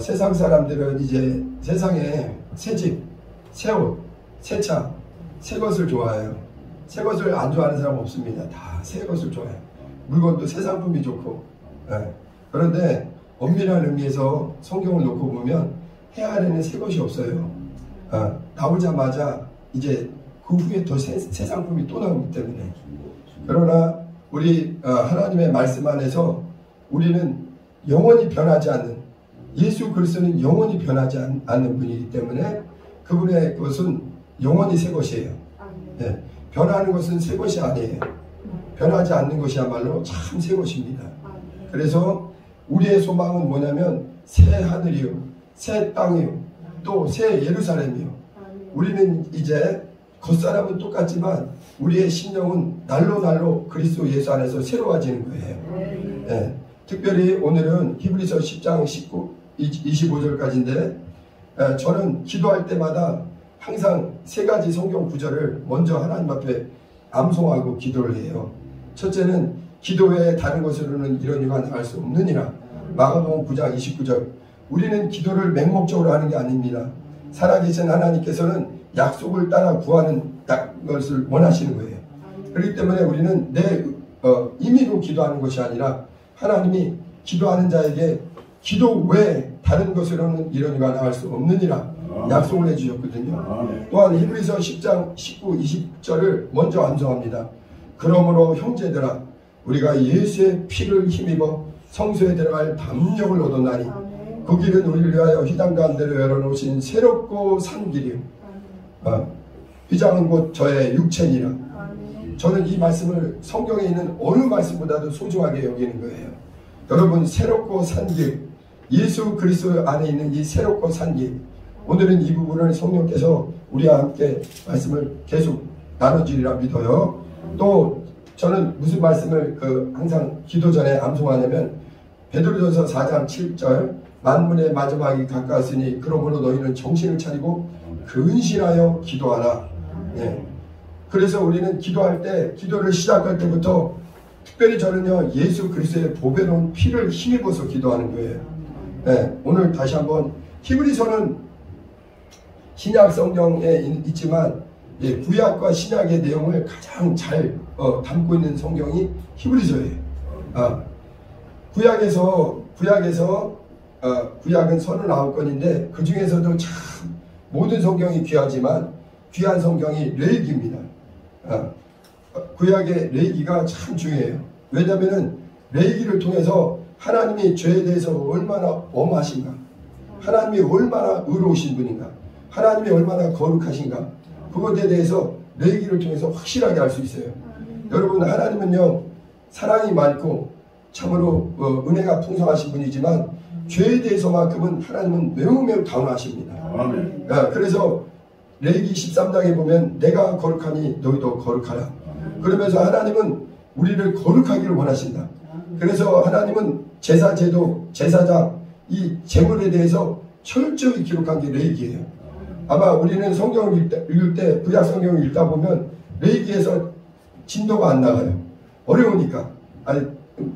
세상 사람들은 이제 세상에 새 집, 새 옷, 새 차, 새 것을 좋아해요. 새 것을 안 좋아하는 사람 없습니다. 다 새 것을 좋아해요. 물건도 새 상품이 좋고. 그런데 엄밀한 의미에서 성경을 놓고 보면 해 아래는 새 것이 없어요. 나오자마자 이제 그 후에 더 새 상품이 또 나오기 때문에. 그러나 우리 하나님의 말씀 안에서 우리는 영원히 변하지 않는, 예수 그리스도는 영원히 변하지 않는 분이기 때문에 그분의 것은 영원히 새 것이에요. 네. 변하는 것은 새 것이 아니에요. 변하지 않는 것이야말로 참 새 것입니다. 그래서 우리의 소망은 뭐냐면 새 하늘이요, 새 땅이요, 또 새 예루살렘이요. 우리는 이제 겉사람은 똑같지만 우리의 심령은 날로 그리스도 예수 안에서 새로워지는 거예요. 네. 특별히 오늘은 히브리서 10장 25절까지인데 저는 기도할 때마다 항상 세 가지 성경 구절을 먼저 하나님 앞에 암송하고 기도를 해요. 첫째는 기도 외에 다른 것으로는 이런 일과 나갈 수 없느니라. 마가복음 9장 29절. 우리는 기도를 맹목적으로 하는 게 아닙니다. 살아계신 하나님께서는 약속을 따라 구하는 것을 원하시는 거예요. 그렇기 때문에 우리는 내 임의로 기도하는 것이 아니라 하나님이 기도하는 자에게 기도 외에 다른 것으로는 이런 일과 나갈 수 없느니라 약속을 해주셨거든요. 또한 히브리서 10장 19, 20절을 먼저 암송합니다. 그러므로 형제들아 우리가 예수의 피를 힘입어 성소에 들어갈 담력을 얻었나니 그 길은 우리를 위하여 휘장 가운데로 열어놓으신 새롭고 산 길이요. 휘장은 곧 저의 육체니라. 저는 이 말씀을 성경에 있는 어느 말씀보다도 소중하게 여기는 거예요. 여러분, 새롭고 산 길, 예수 그리스도 안에 있는 이 새롭고 산 길, 오늘은 이 부분을 성령께서 우리와 함께 말씀을 계속 나눠주리라 믿어요. 또 저는 무슨 말씀을 항상 기도 전에 암송하냐면 베드로전서 4장 7절 만문의 마지막이 가까웠으니 그러므로 너희는 정신을 차리고 근신하여 기도하라. 네. 그래서 우리는 기도할 때, 기도를 시작할 때부터 특별히 저는요 예수 그리스도의 보배로운 피를 힘입어서 기도하는 거예요. 네. 오늘 다시 한번 히브리서는 신약 성경에 있지만 구약과 신약의 내용을 가장 잘 담고 있는 성경이 히브리서예요. 구약은 39권인데 그 중에서도 참 모든 성경이 귀하지만 귀한 성경이 레위기입니다. 구약의 레위기가 참 중요해요. 왜냐하면 레위기를 통해서 하나님이 죄에 대해서 얼마나 엄하신가, 하나님이 얼마나 의로우신 분인가, 하나님이 얼마나 거룩하신가, 그것에 대해서 레위기를 통해서 확실하게 알 수 있어요. 여러분, 하나님은요 사랑이 많고 참으로 은혜가 풍성하신 분이지만 죄에 대해서만큼은 하나님은 매우 단호하십니다. 그래서 레위기 13장에 보면 내가 거룩하니 너희도 거룩하라. 그러면서 하나님은 우리를 거룩하기를 원하신다. 그래서 하나님은 제사 제도, 제사장, 이 제물에 대해서 철저히 기록한 게 레위기예요. 아마 우리는 성경을 읽을 때 구약 성경을 읽다 보면 레위기에서 진도가 안 나가요. 어려우니까, 아니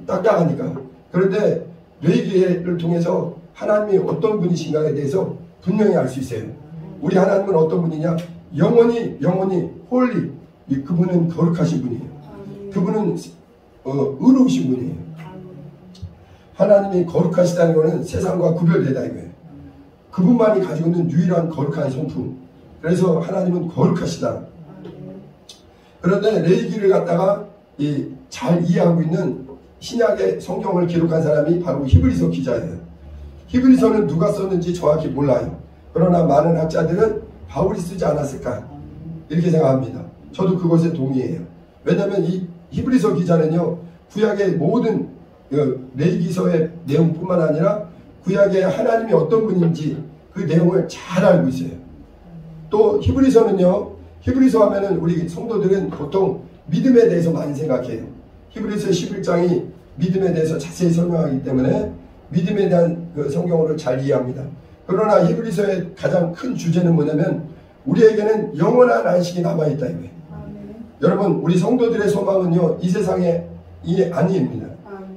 딱딱하니까. 그런데 레위기를 통해서 하나님이 어떤 분이신가에 대해서 분명히 알 수 있어요. 우리 하나님은 어떤 분이냐? 영원히 홀리, 그분은 거룩하신 분이에요. 그분은 의로우신 분이에요. 하나님이 거룩하시다는 것은 세상과 구별되다 이거예요. 그분만이 가지고 있는 유일한 거룩한 성품. 그래서 하나님은 거룩하시다. 그런데 레위기를 갖다가 잘 이해하고 있는 신약의 성경을 기록한 사람이 바로 히브리서 기자예요. 히브리서는 누가 썼는지 정확히 몰라요. 그러나 많은 학자들은 바울이 쓰지 않았을까 이렇게 생각합니다. 저도 그것에 동의해요. 왜냐하면 이 히브리서 기자는요 구약의 모든 레위기서의 내용뿐만 아니라 구약의 하나님이 어떤 분인지 그 내용을 잘 알고 있어요. 또 히브리서는요, 히브리서 하면은 우리 성도들은 보통 믿음에 대해서 많이 생각해요. 히브리서 11장이 믿음에 대해서 자세히 설명하기 때문에 믿음에 대한 그 성경어를 잘 이해합니다. 그러나 히브리서의 가장 큰 주제는 뭐냐면 우리에게는 영원한 안식이 남아있다 이거예요. 여러분, 우리 성도들의 소망은요 이 세상에 아니입니다.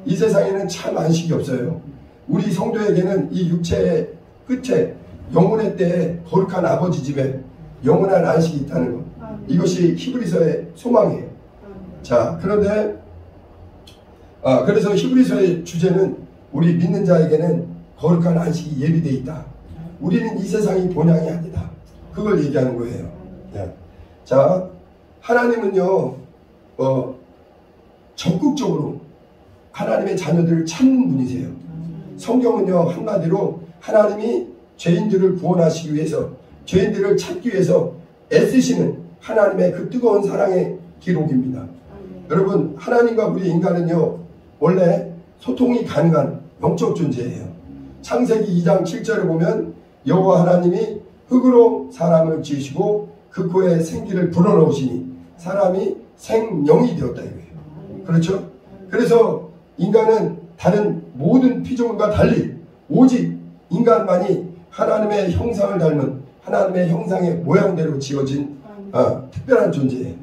이 세상에는 참 안식이 없어요. 우리 성도에게는 이 육체의 끝에 영혼의 때에 거룩한 아버지 집에 영원한 안식이 있다는 것. 이것이 히브리서의 소망이에요. 자, 그런데 그래서 히브리서의 주제는 우리 믿는 자에게는 거룩한 안식이 예비되어 있다. 우리는 이 세상이 본향이 아니다. 그걸 얘기하는 거예요. 네. 자, 하나님은요 적극적으로 하나님의 자녀들을 찾는 분이세요. 성경은요 한마디로 하나님이 죄인들을 구원하시기 위해서, 죄인들을 찾기 위해서 애쓰시는 하나님의 그 뜨거운 사랑의 기록입니다. 여러분, 하나님과 우리 인간은요 원래 소통이 가능한 영적 존재예요. 창세기 2장 7절에 보면 여호와 하나님이 흙으로 사람을 지으시고 그 코에 생기를 불어넣으시니 사람이 생명이 되었다 이거예요. 그렇죠? 그래서 인간은 다른 모든 피조물과 달리 오직 인간만이 하나님의 형상을 닮은, 하나님의 형상의 모양대로 지어진 특별한 존재예요.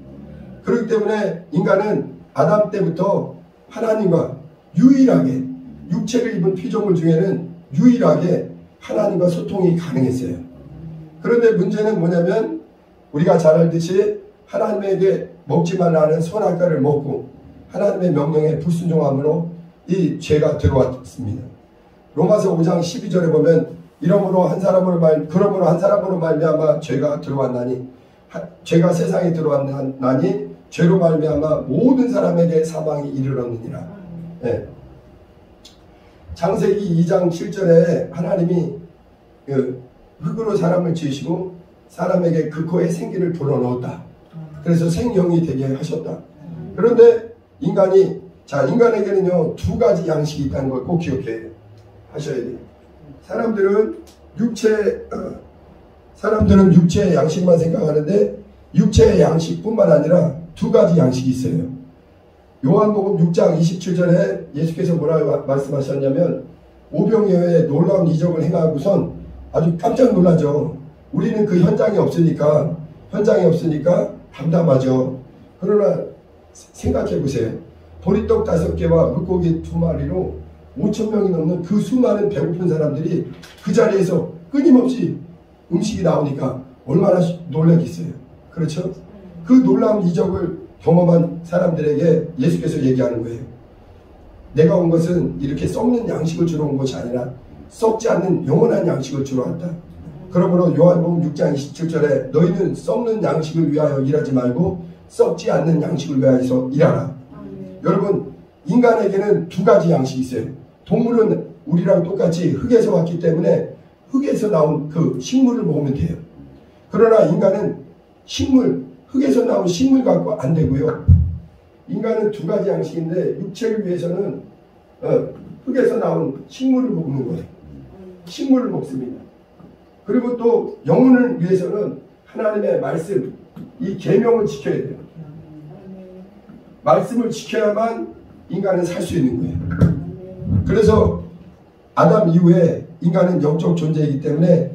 그렇기 때문에 인간은 아담 때부터 하나님과 유일하게, 육체를 입은 피조물 중에는 유일하게 하나님과 소통이 가능했어요. 그런데 문제는 뭐냐면 우리가 잘 알듯이 하나님에게 먹지 말라는 선악과를 먹고 하나님의 명령에 불순종함으로 이 죄가 들어왔습니다. 로마서 5장 12절에 보면 그러므로 한 사람으로 말미암아 죄가 들어왔나니, 죄가 세상에 들어왔나니 죄로 말미암아 모든 사람에게 사망이 이르렀느니라. 네. 창세기 2장 7절에 하나님이 흙으로 사람을 지으시고 사람에게 그 코에 생기를 불어넣었다. 그래서 생명이 되게 하셨다. 그런데 인간에게는요 두 가지 양식이 있다는 걸 꼭 기억해 하셔야 돼요. 사람들은 육체의 양식만 생각하는데 육체의 양식뿐만 아니라 두 가지 양식이 있어요. 요한복음 6장 27절에 예수께서 뭐라고 말씀하셨냐면 오병이어의 놀라운 이적을 행하고선 아주 깜짝 놀라죠. 우리는 그 현장에 없으니까 담담하죠. 그러나 생각해 보세요. 보리떡 5개와 물고기 2마리로 5,000명이 넘는 그 수많은 배고픈 사람들이 그 자리에서 끊임없이 음식이 나오니까 얼마나 놀라겠어요. 그렇죠? 그 놀라운 이적을 경험한 사람들에게 예수께서 얘기하는 거예요. 내가 온 것은 이렇게 썩는 양식을 주러 온 것이 아니라 썩지 않는 영원한 양식을 주러 왔다. 그러므로 요한복음 6장 27절에 너희는 썩는 양식을 위하여 일하지 말고 썩지 않는 양식을 위하여서 일하라. 여러분, 인간에게는 두 가지 양식이 있어요. 동물은 우리랑 똑같이 흙에서 왔기 때문에 흙에서 나온 그 식물을 먹으면 돼요. 그러나 인간은 흙에서 나온 식물 갖고 안 되고요. 인간은 두 가지 양식인데 육체를 위해서는 흙에서 나온 식물을 먹는 거예요. 식물을 먹습니다. 그리고 또 영혼을 위해서는 하나님의 말씀, 이 계명을 지켜야 돼요. 말씀을 지켜야만 인간은 살 수 있는 거예요. 그래서 아담 이후에 인간은 영적 존재이기 때문에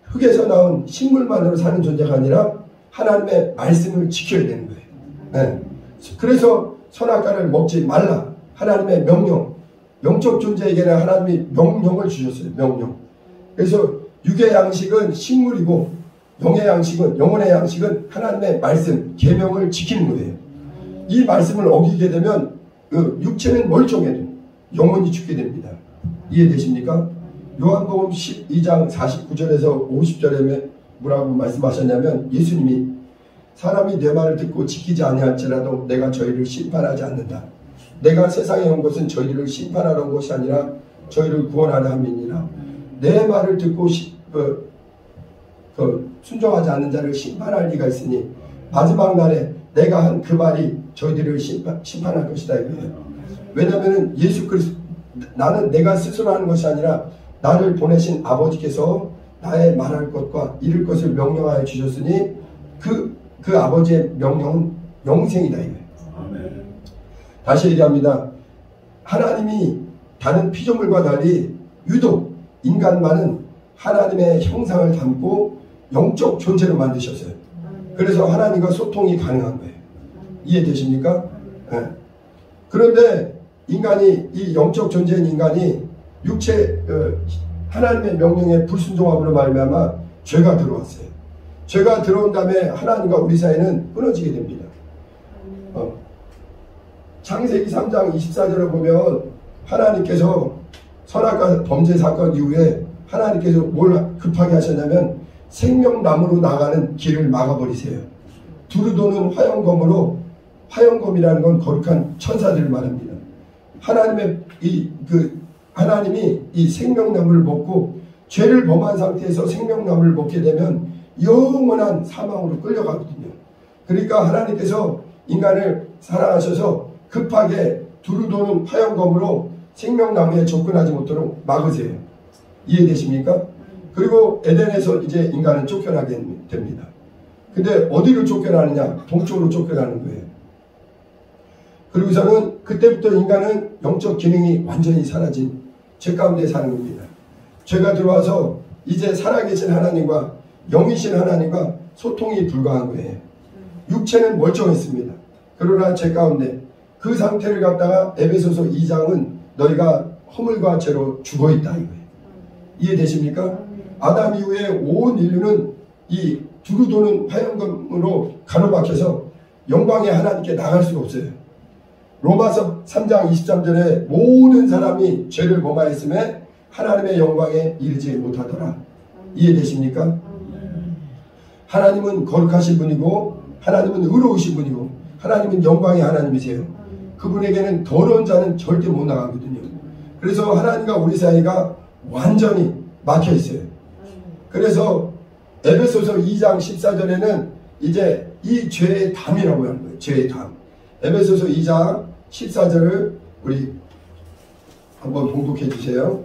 흙에서 나온 식물만으로 사는 존재가 아니라 하나님의 말씀을 지켜야 되는 거예요. 네. 그래서 선악과를 먹지 말라. 하나님의 명령. 영적 존재에게는 하나님이 명령을 주셨어요. 명령. 그래서 육의 양식은 식물이고 영의 양식은 하나님의 말씀, 계명을 지키는 거예요. 이 말씀을 어기게 되면 육체는 멀쩡해도 영혼이 죽게 됩니다. 이해되십니까? 요한복음 12장 49절에서 50절에 뭐라고 말씀하셨냐면 예수님이 사람이 내 말을 듣고 지키지 아니할지라도 내가 저희를 심판하지 않는다. 내가 세상에 온 것은 저희를 심판하러 온 것이 아니라 저희를 구원하려 함이니라. 내 말을 듣고 순종하지 않는 자를 심판할 리가 있으니 마지막 날에 내가 한 그 말이 저희들을 심판할 것이다 이거예요. 왜냐하면 예수 그리스도, 나는 내가 스스로 하는 것이 아니라 나를 보내신 아버지께서 나의 말할 것과 이룰 것을 명령하여 주셨으니 그 아버지의 명령은 영생이다 이거예요. 다시 얘기합니다. 하나님이 다른 피조물과 달리 유독 인간만은 하나님의 형상을 담고 영적 존재로 만드셨어요. 그래서 하나님과 소통이 가능한 거예요. 이해되십니까? 네. 그런데 이 영적 존재인 인간이 육체 하나님의 명령에 불순종함으로 말미암아 죄가 들어왔어요. 죄가 들어온 다음에 하나님과 우리 사이는 끊어지게 됩니다. 창세기 3장 24절을 보면 하나님께서 선악과 범죄 사건 이후에 하나님께서 뭘 급하게 하셨냐면 생명나무로 나가는 길을 막아버리세요. 두루 도는 화영검으로, 화영검이라는 건 거룩한 천사들을 말합니다. 하나님이 이 생명나무를 먹고 죄를 범한 상태에서 생명나무를 먹게 되면 영원한 사망으로 끌려가거든요. 그러니까 하나님께서 인간을 사랑하셔서 급하게 두루 도는 화영검으로 생명나무에 접근하지 못하도록 막으세요. 이해되십니까? 그리고 에덴에서 이제 인간은 쫓겨나게 됩니다. 근데 어디로 쫓겨나느냐? 동쪽으로 쫓겨나는 거예요. 그리고서는 그때부터 인간은 영적 기능이 완전히 사라진 죄 가운데 사는 겁니다. 죄가 들어와서 이제 살아계신 하나님과 영이신 하나님과 소통이 불가한 거예요. 육체는 멀쩡했습니다. 그러나 죄 가운데 그 상태를 갖다가 에베소서 2장은 너희가 허물과 죄로 죽어있다 이거예요. 이해되십니까? 아담 이후에 온 인류는 이 두루 도는 화영검으로 가로막혀서 영광의 하나님께 나갈 수가 없어요. 로마서 3장 23절에 모든 사람이 죄를 범하였음에 하나님의 영광에 이르지 못하더라. 이해되십니까? 하나님은 거룩하신 분이고 하나님은 의로우신 분이고 하나님은 영광의 하나님이세요. 그분에게는 더러운 자는 절대 못 나가거든요. 그래서 하나님과 우리 사이가 완전히 막혀 있어요. 그래서 에베소서 2장 14절에는 이제 이 죄의 담이라고 하는 거예요. 죄의 담. 에베소서 2장 14절을 우리 한번 봉독해 주세요.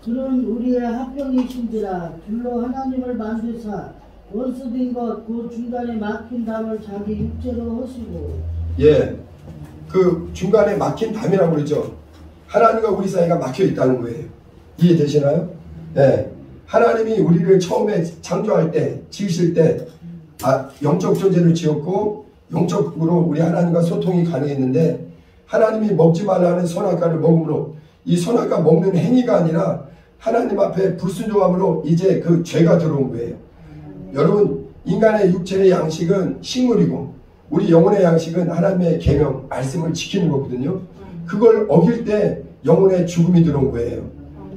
그는 우리의 합병이신지라 둘로 하나님을 만드사 원수된 것 그 중간에 막힌 담을 자기 육체로 하시고. 예, 그 중간에 막힌 담이라고 그러죠. 하나님과 우리 사이가 막혀 있다는 거예요. 이해되시나요? 예, 하나님이 우리를 처음에 창조할 때, 지으실 때 영적 존재를 지었고 영적으로 우리 하나님과 소통이 가능했는데 하나님이 먹지 말라는 선악과를 먹음으로 이 선악과 먹는 행위가 아니라 하나님 앞에 불순종함으로 이제 그 죄가 들어온 거예요. 여러분, 인간의 육체의 양식은 식물이고 우리 영혼의 양식은 하나님의 계명, 말씀을 지키는 거거든요. 그걸 어길 때 영혼의 죽음이 들어온 거예요.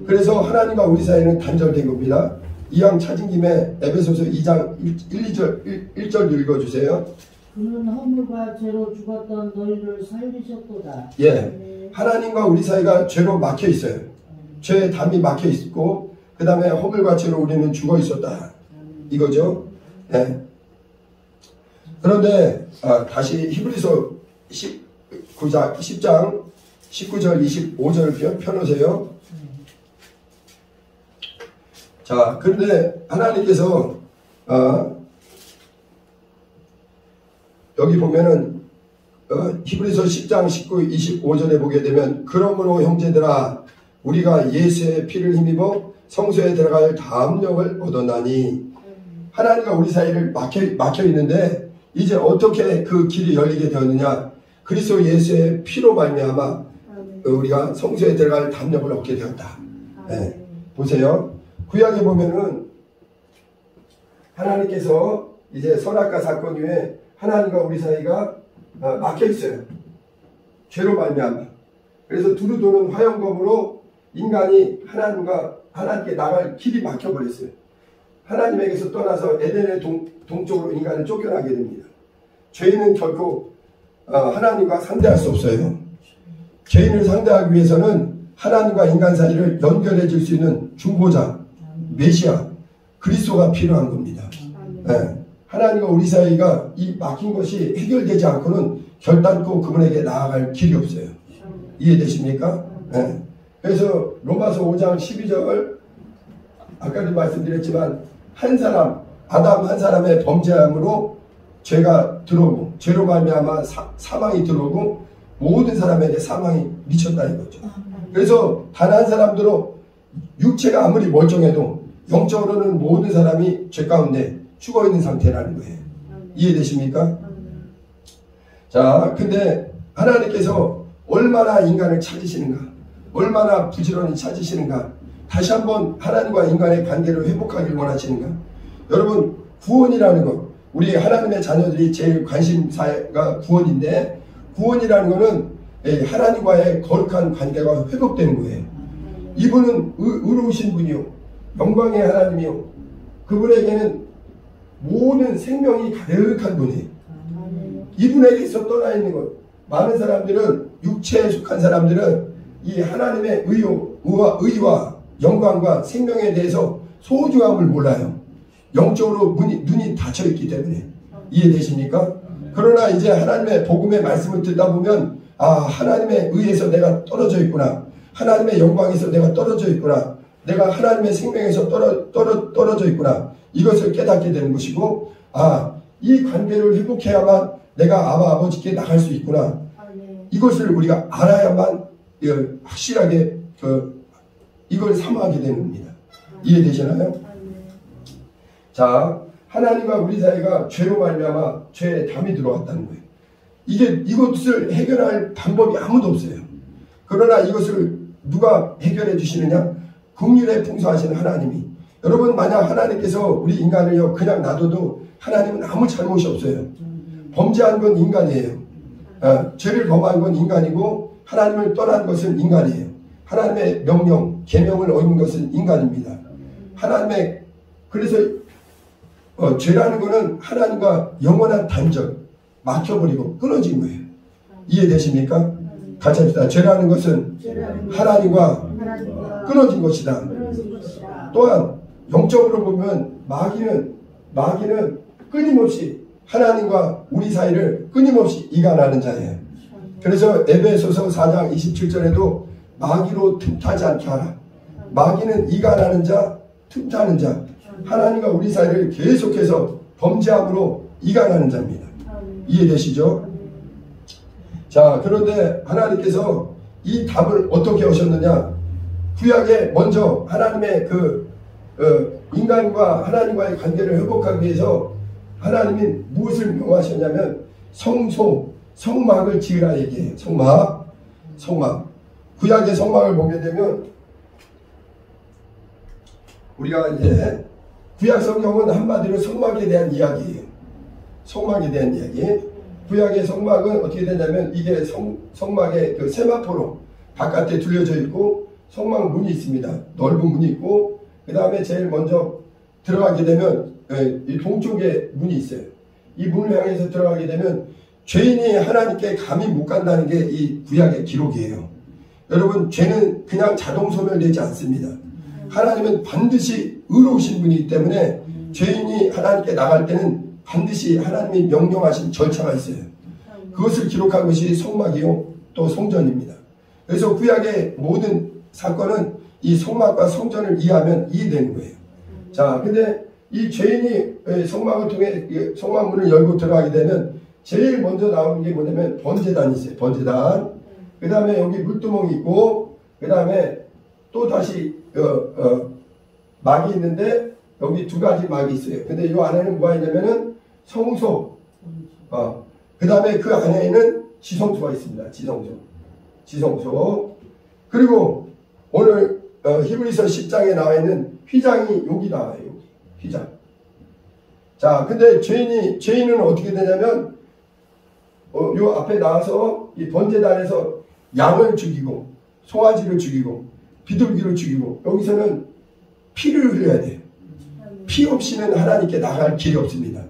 그래서 하나님과 우리 사이는 단절된 겁니다. 이왕 찾은 김에 에베소서 2장 1절 읽어주세요. 그는 허물과 죄로 죽었던 너희를 살리셨도다. 예, 하나님과 우리 사이가 죄로 막혀 있어요. 죄의 담이 막혀 있고 그 다음에 허물과 죄로 우리는 죽어 있었다 이거죠. 예. 그런데 다시 히브리서 10장 19절 25절 펴놓으세요. 자, 그런데 하나님께서 여기 보면은 히브리서 10장 19, 25절에 보게 되면 그러므로 형제들아 우리가 예수의 피를 힘입어 성소에 들어갈 담력을 얻었나니 하나님과 우리 사이를 막혀 있는데 이제 어떻게 그 길이 열리게 되었느냐? 그리스도 예수의 피로 말미암아 우리가 성소에 들어갈 담력을 얻게 되었다. 네. 보세요. 구약에 보면은 하나님께서 이제 선악과 사건 이후에 하나님과 우리 사이가 막혀 있어요. 죄로 말미암아. 그래서 두루 도는 화영검으로 인간이 하나님께 나갈 길이 막혀 버렸어요. 하나님에게서 떠나서 에덴의 동쪽으로 인간은 쫓겨나게 됩니다. 죄인은 결코 하나님과 상대할 수 없어요. 죄인을 상대하기 위해서는 하나님과 인간 사이를 연결해 줄 수 있는 중보자, 메시아, 그리스도가 필요한 겁니다. 네. 하나님과 우리 사이가 이 막힌 것이 해결되지 않고는 결단코 그분에게 나아갈 길이 없어요. 이해되십니까? 네. 그래서 로마서 5장 12절 아까도 말씀드렸지만 아담 한 사람의 범죄함으로 죄가 들어오고 죄로 말미암아 사망이 들어오고 모든 사람에게 사망이 미쳤다 이거죠. 그래서 단 한 사람도 육체가 아무리 멀쩡해도 영적으로는 모든 사람이 죄 가운데 죽어있는 상태라는 거예요. 이해되십니까? 자, 근데 하나님께서 얼마나 인간을 찾으시는가, 얼마나 부지런히 찾으시는가, 다시 한번 하나님과 인간의 관계를 회복하길 원하시는가. 여러분, 구원이라는 것, 우리 하나님의 자녀들이 제일 관심사가 구원인데, 구원이라는 것은 하나님과의 거룩한 관계가 회복되는 거예요. 이분은 의로우신 분이요, 영광의 하나님이요, 그분에게는 모든 생명이 가득한 분이에요. 이분에게서 떠나 있는 것, 많은 사람들은, 육체에 속한 사람들은 이 하나님의 의와 영광과 생명에 대해서 소중함을 몰라요. 영적으로 눈이 닫혀있기 때문에. 이해되십니까? 그러나 이제 하나님의 복음의 말씀을 듣다 보면, 아, 하나님의 의에서 내가 떨어져 있구나, 하나님의 영광에서 내가 떨어져 있구나, 내가 하나님의 생명에서 떨어져 있구나, 이것을 깨닫게 되는 것이고, 아, 이 관계를 회복해야만 내가 아버지께 나갈 수 있구나, 이것을 우리가 알아야만 확실하게 이걸 사모하게 되는 겁니다. 이해되시나요? 자, 하나님과 우리 사이가 죄로 말미암아 죄에 담이 들어왔다는 거예요. 이것을 해결할 방법이 아무도 없어요. 그러나 이것을 누가 해결해 주시느냐? 긍휼에 풍성하신 하나님이. 여러분, 만약 하나님께서 우리 인간을요 그냥 놔둬도 하나님은 아무 잘못이 없어요. 범죄한 건 인간이에요. 죄를 범한 건 인간이고, 하나님을 떠난 것은 인간이에요. 하나님의 명령, 계명을 어긴 것은 인간입니다. 그래서 죄라는 것은 하나님과 영원한 단절, 막혀버리고 끊어진 거예요. 이해되십니까? 같이 합시다. 죄라는 것은 하나님과 끊어진 것이다. 또한 영적으로 보면 마귀는 끊임없이 하나님과 우리 사이를 끊임없이 이간하는 자예요. 그래서 에베소서 4장 27절에도 마귀로 틈타지 않게 하라. 마귀는 이간하는 자, 틈타는 자, 하나님과 우리 사이를 계속해서 범죄함으로 이간하는 자입니다. 이해되시죠? 자, 그런데 하나님께서 이 답을 어떻게 하셨느냐? 구약에 먼저 하나님의 인간과 하나님과의 관계를 회복하기 위해서 하나님이 무엇을 명하셨냐면 성막을 지으라 얘기해요. 성막. 구약의 성막을 보게 되면 우리가 이제 구약 성경은 한마디로 성막에 대한 이야기예요. 성막에 대한 이야기. 구약의 성막은 어떻게 되냐면 이게 성막의 세마포로 바깥에 둘려져 있고, 성막 문이 있습니다. 넓은 문이 있고, 그 다음에 제일 먼저 들어가게 되면 이 동쪽에 문이 있어요. 이 문을 향해서 들어가게 되면 죄인이 하나님께 감히 못 간다는 게 이 구약의 기록이에요. 여러분, 죄는 그냥 자동 소멸되지 않습니다. 하나님은 반드시 의로우신 분이기 때문에 죄인이 하나님께 나갈 때는 반드시 하나님이 명령하신 절차가 있어요. 그것을 기록한 것이 성막이요, 또 성전입니다. 그래서 구약의 모든 사건은 이 성막과 성전을 이해하면 이해되는 거예요. 자, 근데 이 죄인이 성막을 통해 성막문을 열고 들어가게 되면 제일 먼저 나오는 게 뭐냐면 번제단이 있어요. 번제단. 그 다음에 여기 물두멍이 있고, 그 다음에 또 다시 막이 있는데 여기 두 가지 막이 있어요. 근데 이 안에는 뭐가 있냐면은 성소, 그 다음에 그 안에는 지성소가 있습니다. 지성소. 그리고 오늘 히브리서 10장에 나와 있는 휘장이 여기 나와요. 여기 휘장. 자, 근데 죄인은 어떻게 되냐면 요 앞에 나와서 이 번제단에서 양을 죽이고, 송아지를 죽이고, 비둘기를 죽이고, 여기서는 피를 흘려야 돼요. 피 없이는 하나님께 나갈 길이 없습니다.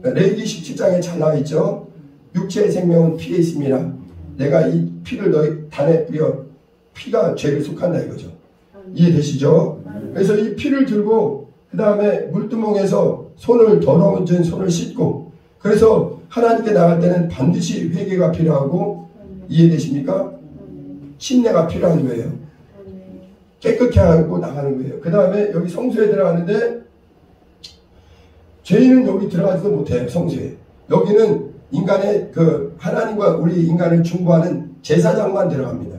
레위기 17장에 잘 나와 있죠. 육체의 생명은 피에 있습니다. 내가 이 피를 너희 단에 뿌려, 피가 죄를 속한다 이거죠. 이해되시죠? 그래서 이 피를 들고 그 다음에 물두멍에서 더러운 손을 씻고, 그래서 하나님께 나갈 때는 반드시 회개가 필요하고, 이해되십니까? 침례가 필요한 거예요. 깨끗게 하고 나가는 거예요. 그 다음에 여기 성소에 들어가는데 죄인은 여기 들어가지도 못해요. 성소에. 여기는 인간의 하나님과 우리 인간을 중보하는 제사장만 들어갑니다.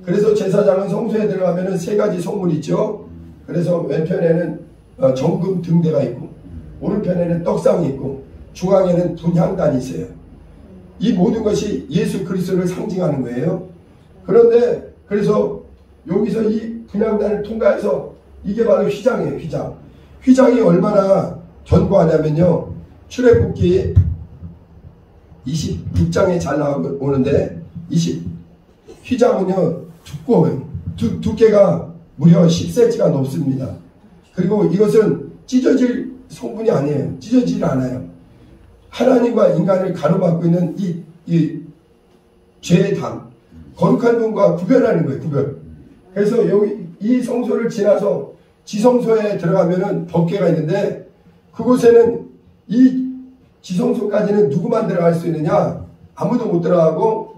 그래서 제사장은 성소에 들어가면은 세 가지 성물이 있죠. 그래서 왼편에는 정금 등대가 있고, 오른편에는 떡상이 있고, 중앙에는 분향단이 있어요. 이 모든 것이 예수 그리스도를 상징하는 거예요. 그런데 그래서 여기서 이 분향단을 통과해서 이게 바로 휘장이에요. 휘장. 휘장이 얼마나 견고하냐면요. 출애굽기 26장에 잘 나오는데 휘장은요 두꺼워요. 두께가 무려 10cm가 넘습니다. 그리고 이것은 찢어질 성분이 아니에요. 찢어지질 않아요. 하나님과 인간을 가로막고 있는 이 죄의 담, 거룩한 분과 구별하는 거예요. 구별. 그래서 여기 이 성소를 지나서 지성소에 들어가면은 법궤가 있는데 그곳에는 이 지성소까지는 누구만 들어갈 수 있느냐? 아무도 못 들어가고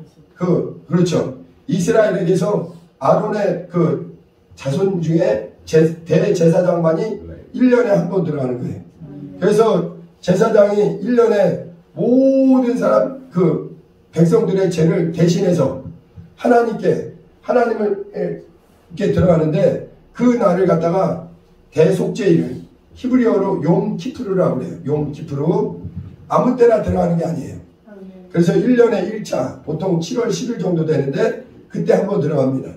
그렇죠. 이스라엘에게서 아론의 그 자손 중에 대제사장만이 1년에 한 번 들어가는 거예요. 그래서 제사장이 1년에 모든 사람 그 백성들의 죄를 대신해서 하나님을 이렇게 들어가는데 그 날을 갖다가 대속죄일 히브리어로 용키프르라고 그래요. 용키프르. 아무 때나 들어가는 게 아니에요. 그래서 1년에 1차 보통 7월 10일 정도 되는데 그때 한번 들어갑니다.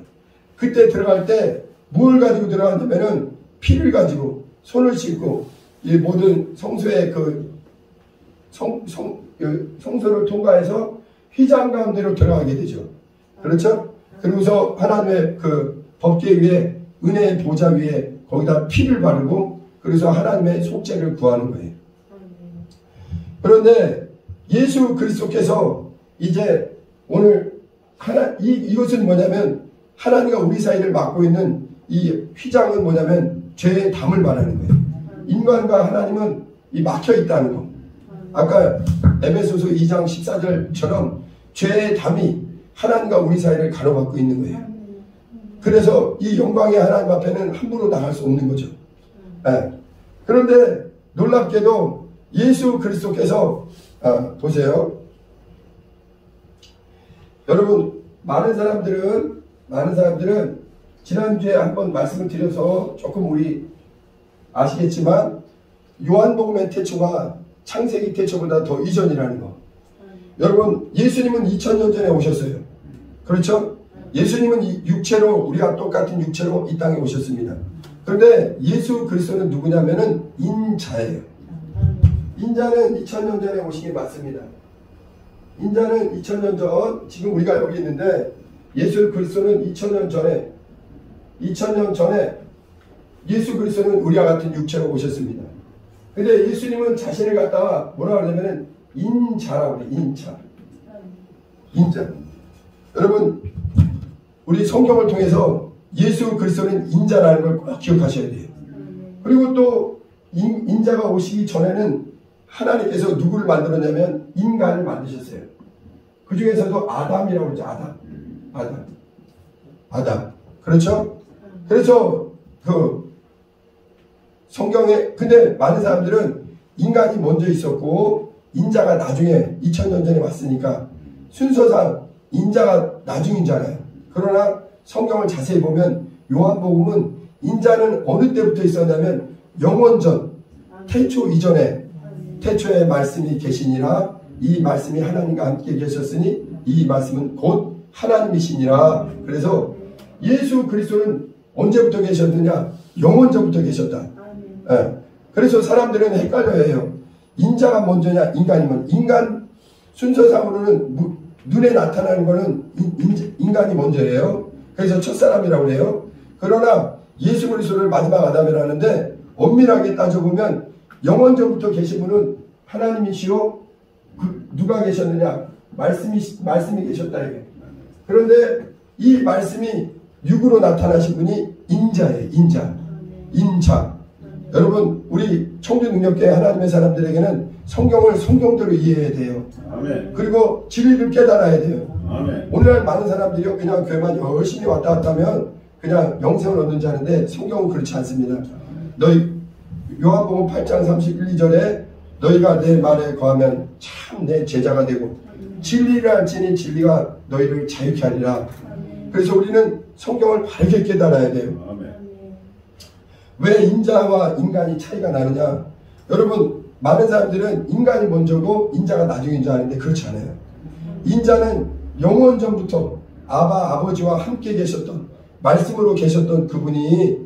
그때 들어갈 때 뭘 가지고 들어가냐면은 피를 가지고 손을 씻고 이 모든 성소의 그 성소를 통과해서 휘장 가운데로 들어가게 되죠. 그렇죠? 그리고서 하나님의 그 법궤 위에 은혜의 보좌 위에 거기다 피를 바르고 그래서 하나님의 속죄를 구하는 거예요. 그런데 예수 그리스도께서 이제 오늘 이것은 뭐냐면 하나님과 우리 사이를 막고 있는 이 휘장은 뭐냐면 죄의 담을 말하는 거예요. 인간과 하나님은 이 막혀 있다는 거. 아까 에베소서 2장 14절처럼 죄의 담이 하나님과 우리 사이를 가로막고 있는 거예요. 그래서 이 영광의 하나님 앞에는 함부로 나갈 수 없는 거죠. 네. 그런데 놀랍게도 예수 그리스도께서 보세요. 여러분 많은 사람들은 지난주에 한번 말씀을 드려서 조금 우리 아시겠지만 요한복음의 태초가 창세기 태초보다 더 이전이라는 거. 여러분 예수님은 2000년 전에 오셨어요. 그렇죠? 예수님은 육체로 우리가 똑같은 육체로 이 땅에 오셨습니다. 그런데 예수 그리스도는 누구냐면은 인자예요. 인자는 2000년 전에 오신 게 맞습니다. 인자는 2000년 전, 지금 우리가 여기 있는데 예수 그리스도는 2000년 전에 예수 그리스도는 우리와 같은 육체로 오셨습니다. 근데 예수님은 자신을 갖다가 뭐라 그러냐면은 인자라고 그래요. 인자. 여러분 우리 성경을 통해서 예수 그리스도는 인자라는 걸 꼭 기억하셔야 돼요. 그리고 또 인자가 오시기 전에는 하나님께서 누구를 만들었냐면 인간을 만드셨어요. 그 중에서도 아담이라고 그러죠. 아담. 그렇죠? 그래서 그 성경에 근데 많은 사람들은 인간이 먼저 있었고 인자가 나중에 2000년 전에 왔으니까 순서상 인자가 나중이잖아요. 그러나 성경을 자세히 보면 요한복음은 인자는 어느 때부터 있었냐면 영원전 태초 이전에 태초에 말씀이 계시니라 이 말씀이 하나님과 함께 계셨으니 이 말씀은 곧 하나님이시니라. 그래서 예수 그리스도는 언제부터 계셨느냐? 영원전부터 계셨다. 예. 그래서 사람들은 헷갈려해요. 인자가 먼저냐 인간이 먼저. 인간 순서상으로는 눈에 나타나는 거는 인간이 먼저예요. 그래서 첫사람이라고 해요. 그러나 예수 그리스도를 마지막 아담이라 하는데 엄밀하게 따져보면 영원전부터 계신 분은 하나님이시요 누가 계셨느냐? 말씀이 계셨다 이게. 그런데 이 말씀이 육으로 나타나신 분이 인자예요. 인자. 여러분 우리 청주능력교회 하나님의 사람들에게는 성경을 성경대로 이해해야 돼요. 아멘. 그리고 진리를 깨달아야 돼요. 아멘. 오늘날 많은 사람들이요 그냥 교회만 열심히 왔다 갔다 하면 그냥 영생을 얻는 줄 아는데 성경은 그렇지 않습니다. 너희 요한복음 8장 31, 2절에 너희가 내 말에 거하면 참 내 제자가 되고 진리를 알지니 진리가 너희를 자유케 하리라. 그래서 우리는 성경을 바르게 깨달아야 돼요. 아멘. 왜 인자와 인간이 차이가 나느냐? 여러분 많은 사람들은 인간이 먼저고 인자가 나중인 줄 아는데 그렇지 않아요. 인자는 영원 전부터 아버지와 함께 계셨던, 말씀으로 계셨던 그분이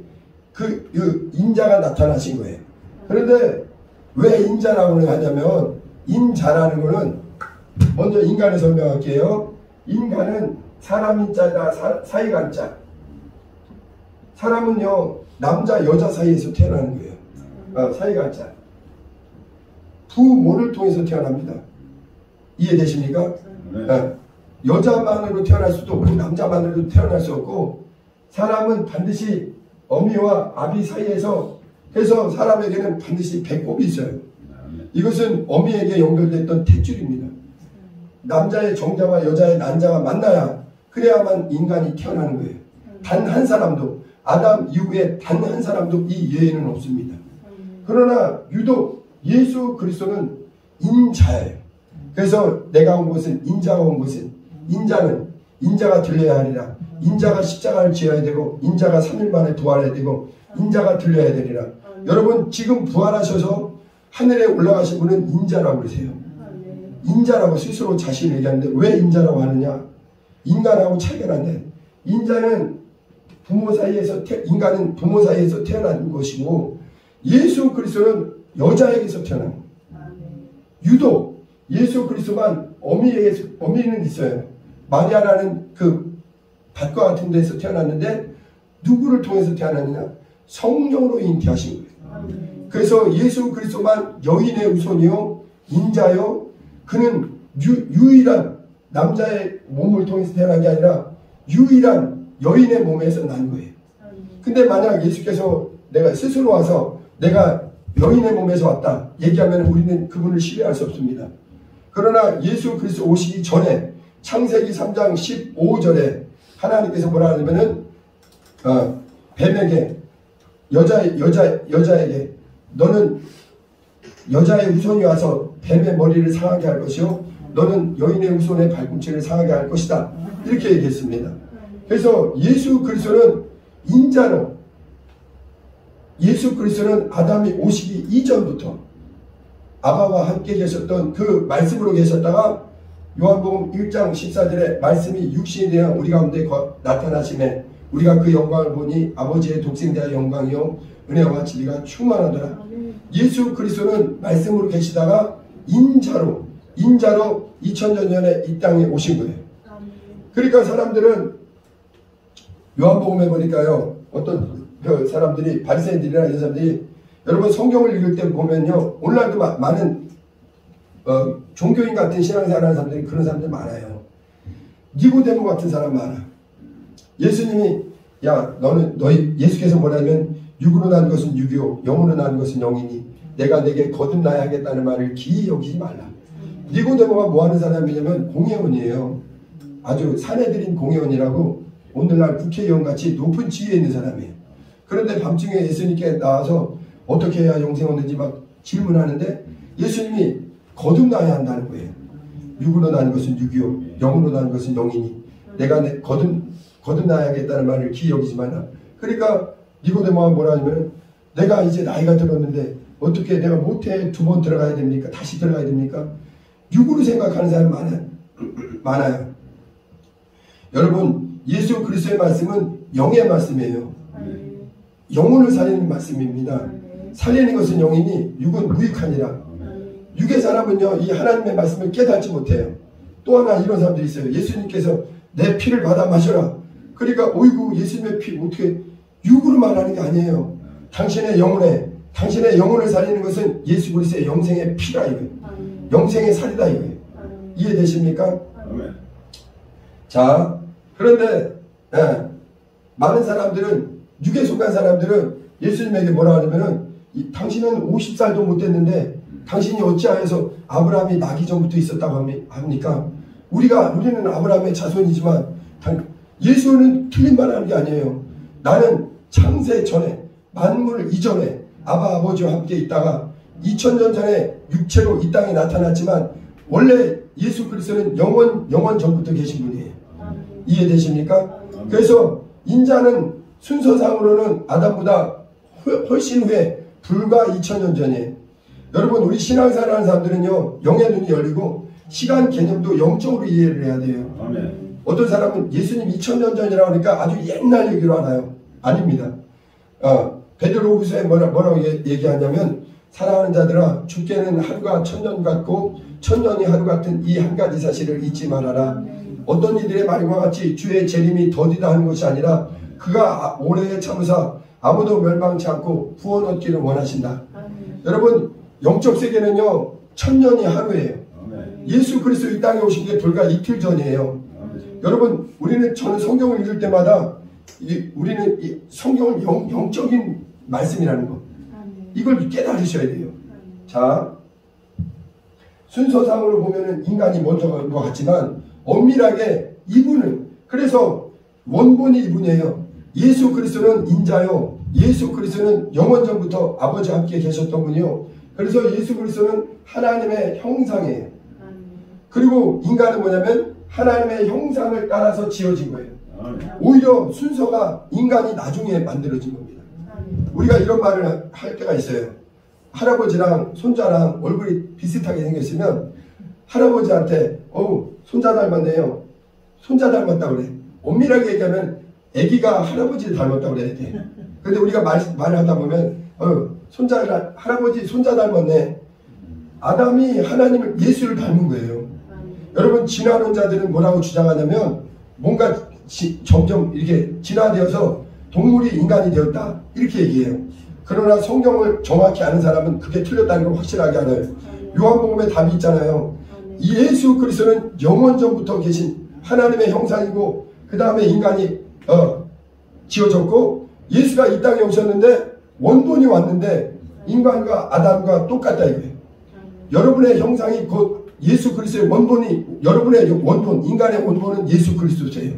그 인자가 나타나신 거예요. 그런데 왜 인자라고 하냐면, 인자라는 거는 먼저 인간을 설명할게요. 인간은 사람 인자다, 사이가 자. 사람은요, 남자 여자 사이에서 태어나는 거예요. 사이가 자. 부모를 통해서 태어납니다. 이해되십니까? 여자만으로 태어날 수도 없고 남자만으로 태어날 수 없고, 사람은 반드시 어미와 아비 사이에서 해서 사람에게는 반드시 배꼽이 있어요. 이것은 어미에게 연결됐던 탯줄입니다. 남자의 정자와 여자의 난자가 만나야, 그래야만 인간이 태어나는 거예요. 단 한 사람도, 아담 이후에 단 한 사람도 이 예외는 없습니다. 그러나 유독 예수 그리스도는 인자예요. 그래서 내가 온 것은, 인자가 온 것은, 인자는 인자가 들려야 하리라. 인자가 십자가를 지어야 되고, 인자가 3일 만에 부활해야 되고, 인자가 들려야 되리라. 여러분, 지금 부활하셔서 하늘에 올라가신 분은 인자라고 그러세요. 인자라고 스스로 자신을 얘기하는데, 왜 인자라고 하느냐? 인간하고 차이가 난데, 인자는 부모 사이에서 인간은 부모 사이에서 태어난 것이고, 예수 그리스도는 여자에게서 태어난 거예요. 유독 예수 그리스도만 어미는 있어요. 마리아라는 그 밭과 같은 데서 태어났는데, 누구를 통해서 태어났느냐? 성령으로 잉태하신 거예요. 그래서 예수 그리스도만 여인의 후손이요, 인자요. 그는 유일한 남자의 몸을 통해서 태어난 게 아니라 유일한 여인의 몸에서 난 거예요. 근데 만약 예수께서 내가 스스로 와서 내가 여인의 몸에서 왔다 얘기하면 우리는 그분을 신뢰할 수 없습니다. 그러나 예수 그리스도 오시기 전에 창세기 3장 15절에 하나님께서 뭐라 하냐면은 뱀에게 여자에게 너는 여자의 후손이 와서 뱀의 머리를 상하게 할 것이요, 너는 여인의 후손의 발꿈치를 상하게 할 것이다, 이렇게 얘기했습니다. 그래서 예수 그리스도는 인자로, 예수 그리스도는 아담이 오시기 이전부터 아바와 함께 계셨던 그 말씀으로 계셨다가 요한복음 1장 14절에 말씀이 육신이 되어 우리 가운데 나타나심에 우리가 그 영광을 보니 아버지의 독생자의 영광이요 은혜와 진리가 충만하더라. 예수 그리스도는 말씀으로 계시다가 인자로 2000년 전에 이 땅에 오신 거예요. 그러니까 사람들은 요한복음에 보니까요, 어떤 그 사람들이, 바리새인들이나 이런 사람들이, 여러분 성경을 읽을 때 보면요, 오늘날도 많은 종교인 같은 신앙생활하는 사람들이, 그런 사람들 많아요. 니고데모 같은 사람 많아. 예수님이 예수께서 뭐냐면, 육으로 난 것은 육이요 영으로 난 것은 영이니 내가 내게 거듭나야 하겠다는 말을 기이 여기지 말라. 니고데모가 뭐하는 사람이냐면 공회원이에요. 아주 사내들인 공회원이라고, 오늘날 국회의원같이 높은 지위에 있는 사람이에요. 그런데 밤중에 예수님께 나와서 어떻게 해야 영생 얻는지 막 질문하는데, 예수님이 거듭나야 한다는 거예요. 육으로 난 것은 육이요 영으로 난 것은 영이니 내가 거듭나야겠다는 말을 기이 여기지 말라. 그러니까 니고데모가 뭐라 하냐면, 내가 이제 나이가 들었는데 어떻게 내가 모태에 2번 들어가야 됩니까? 다시 들어가야 됩니까? 육으로 생각하는 사람 많아요. 여러분, 예수 그리스도의 말씀은 영의 말씀이에요. 영혼을 살리는 말씀입니다. 살리는 것은 영이니 육은 무익하니라. 육의 사람은요, 이 하나님의 말씀을 깨닫지 못해요. 또 하나 이런 사람들이 있어요. 예수님께서 내 피를 받아 마셔라. 그러니까 어이구, 예수님의 피 어떻게 육으로 말하는 게 아니에요. 당신의 영혼을 살리는 것은 예수 그리스도의 영생의 피라 이거예요. 영생의 살이다 이거예요. 이해되십니까? 자, 그런데 많은 사람들은, 육에 속한 사람들은 예수님에게 뭐라 하냐면은, 당신은 50살도 못 됐는데 당신이 어찌하여서 아브라함이 나기 전부터 있었다고 합니까? 우리는 아브라함의 자손이지만 예수는 틀린 말 하는 게 아니에요. 나는 창세 전에, 만물 이전에 아버지와 함께 있다가 2000년 전에 육체로 이 땅에 나타났지만 원래 예수 그리스도는 영원 전부터 계신 분이에요. 이해되십니까? 그래서 인자는 순서상으로는 아담보다 훨씬 후에, 불과 2000년 전이에요. 여러분, 우리 신앙생활하는 사람들은요, 영의 눈이 열리고 시간 개념도 영적으로 이해를 해야 돼요. 아멘. 어떤 사람은 예수님 2000년 전이라고 하니까 아주 옛날 얘기로 알아요. 아닙니다. 베드로후서에 뭐라고 얘기하냐면 사랑하는 자들아 주께는 하루가 1000년 같고 1000년이 하루 같은 이 한 가지 사실을 잊지 말아라. 어떤 이들의 말과 같이 주의 재림이 더디다 하는 것이 아니라 그가 오래 참으사 아무도 멸망치 않고 구원 얻기를 원하신다. 여러분 영적 세계는요 1000년이 하루예요. 예수 그리스도 이 땅에 오신 게 불과 이틀 전이에요. 여러분 저는 성경을 읽을 때마다 우리는 이 성경은 영적인 말씀이라는 거 이걸 깨달으셔야 돼요. 자 순서상으로 보면은 인간이 먼저 간 것 같지만 엄밀하게 이분은 그래서 원본이 이분이에요. 예수 그리스도는 인자요. 예수 그리스도는 영원 전부터 아버지와 함께 계셨던 분이요. 그래서 예수 그리스도는 하나님의 형상이에요. 그리고 인간은 뭐냐면 하나님의 형상을 따라서 지어진 거예요. 오히려 순서가 인간이 나중에 만들어진 겁니다. 우리가 이런 말을 할 때가 있어요. 할아버지랑 손자랑 얼굴이 비슷하게 생겼으면 할아버지한테 손자 닮았네요. 손자 닮았다고 그래. 엄밀하게 얘기하면 아기가 할아버지를 닮았다고 그래야 돼. 근데 우리가 말을 하다 보면 할아버지 손자 닮았네. 아담이 하나님을 예수를 닮은 거예요. 여러분 진화론자들은 뭐라고 주장하냐면 뭔가 점점 이렇게 진화되어서 동물이 인간이 되었다 이렇게 얘기해요. 그러나 성경을 정확히 아는 사람은 그게 틀렸다는 걸 확실하게 알아요. 요한복음에 답이 있잖아요. 예수 그리스도는 영원 전부터 계신 하나님의 형상이고 그 다음에 인간이 지어졌고 예수가 이 땅에 오셨는데 원본이 왔는데 인간과 아담과 똑같다 이거예요. 여러분의 형상이 곧 예수 그리스도의 원본이 여러분의 원본 인간의 원본은 예수 그리스도세요.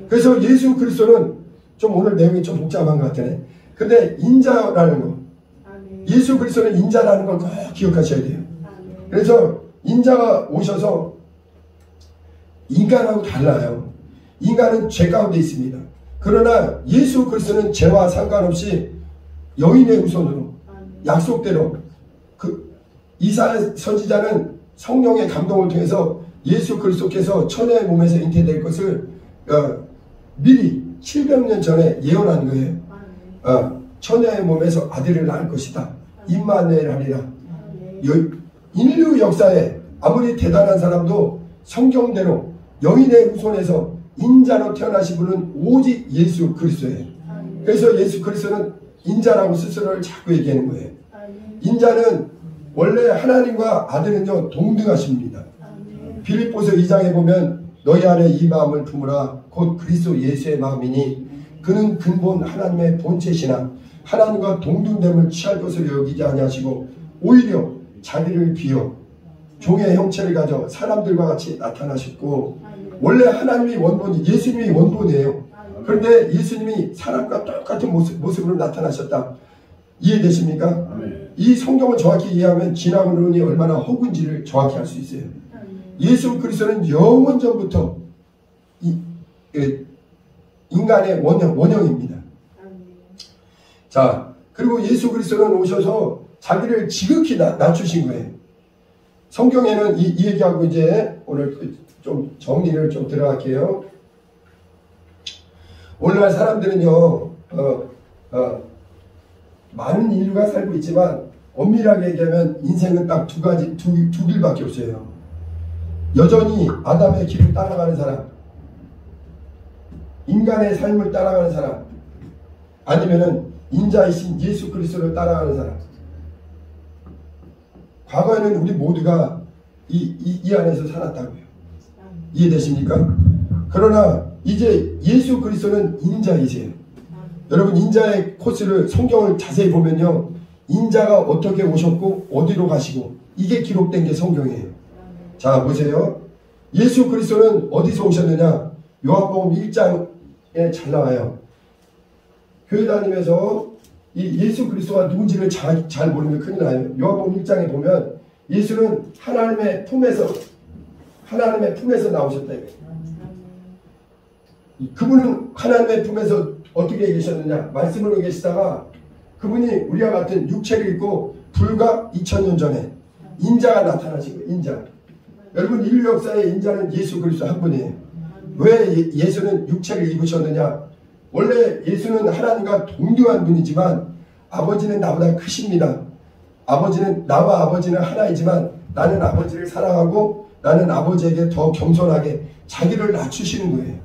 그래서 예수 그리스도는 좀 오늘 내용이 좀 복잡한 것 같네. 근데 인자라는 거 예수 그리스도는 인자라는 걸 꼭 기억하셔야 돼요. 그래서 인자가 오셔서 인간하고 달라요. 인간은 죄 가운데 있습니다. 그러나 예수 그리스도는 죄와 상관없이 여인의 후손으로 약속대로 이사야 선지자는 성령의 감동을 통해서 예수 그리스도께서 천의 몸에서 잉태될 것을 미리 700년 전에 예언한 거예요. 천의 몸에서 아들을 낳을 것이다. 임마누엘 하리라. 인류 역사에 아무리 대단한 사람도 성경대로 여인의 후손에서 인자로 태어나신 분은 오직 예수 그리스도예요. 그래서 예수 그리스도는 인자라고 스스로를 자꾸 얘기하는 거예요. 인자는 원래 하나님과 아들은요 동등하십니다. 빌립보서 2장에 보면 너희 안에 이 마음을 품으라 곧 그리스도 예수의 마음이니 그는 근본 하나님의 본체시나 하나님과 동등됨을 취할 것으로 여기지 아니하시고 오히려 자기를 비워 종의 형체를 가져 사람들과 같이 나타나셨고 원래 하나님이 원본이 예수님이 원본이에요. 그런데 예수님이 사람과 똑같은 모습으로 나타나셨다. 이해되십니까? 이 성경을 정확히 이해하면 진화론이 얼마나 허구인지를 정확히 알 수 있어요. 예수 그리스도는 영원 전부터 인간의 원형입니다. 자, 그리고 예수 그리스도는 오셔서 자기를 지극히 낮추신 거예요. 성경에는 이 얘기하고 이제 오늘 좀 정리를 좀 들어갈게요. 오늘날 사람들은요, 많은 인류가 살고 있지만 엄밀하게 얘기하면 인생은 딱 두 길밖에 없어요. 여전히 아담의 길을 따라가는 사람, 인간의 삶을 따라가는 사람, 아니면은 인자이신 예수 그리스도를 따라가는 사람. 과거에는 우리 모두가 이 안에서 살았다고요. 이해되십니까? 그러나 이제 예수 그리스도는 인자이세요. 여러분 인자의 코스를 성경을 자세히 보면요. 인자가 어떻게 오셨고 어디로 가시고 이게 기록된 게 성경이에요. 자 보세요. 예수 그리스도는 어디서 오셨느냐. 요한복음 1장에 잘 나와요. 교회 다니면서 이 예수 그리스도가 누군지를 잘 모르면 큰일 나요. 요한복음 1장에 보면 예수는 하나님의 품에서 나오셨다. 그분은 하나님의 품에서 어떻게 계셨느냐. 말씀으로 계시다가 그분이 우리와 같은 육체를 입고 불과 2000년 전에 인자가 나타나신 거예요. 인자. 여러분 인류 역사의 인자는 예수 그리스도 한 분이에요. 왜 예수는 육체를 입으셨느냐? 원래 예수는 하나님과 동등한 분이지만 아버지는 나보다 크십니다. 나와 아버지는 하나이지만 나는 아버지를 사랑하고 나는 아버지에게 더 겸손하게 자기를 낮추시는 거예요.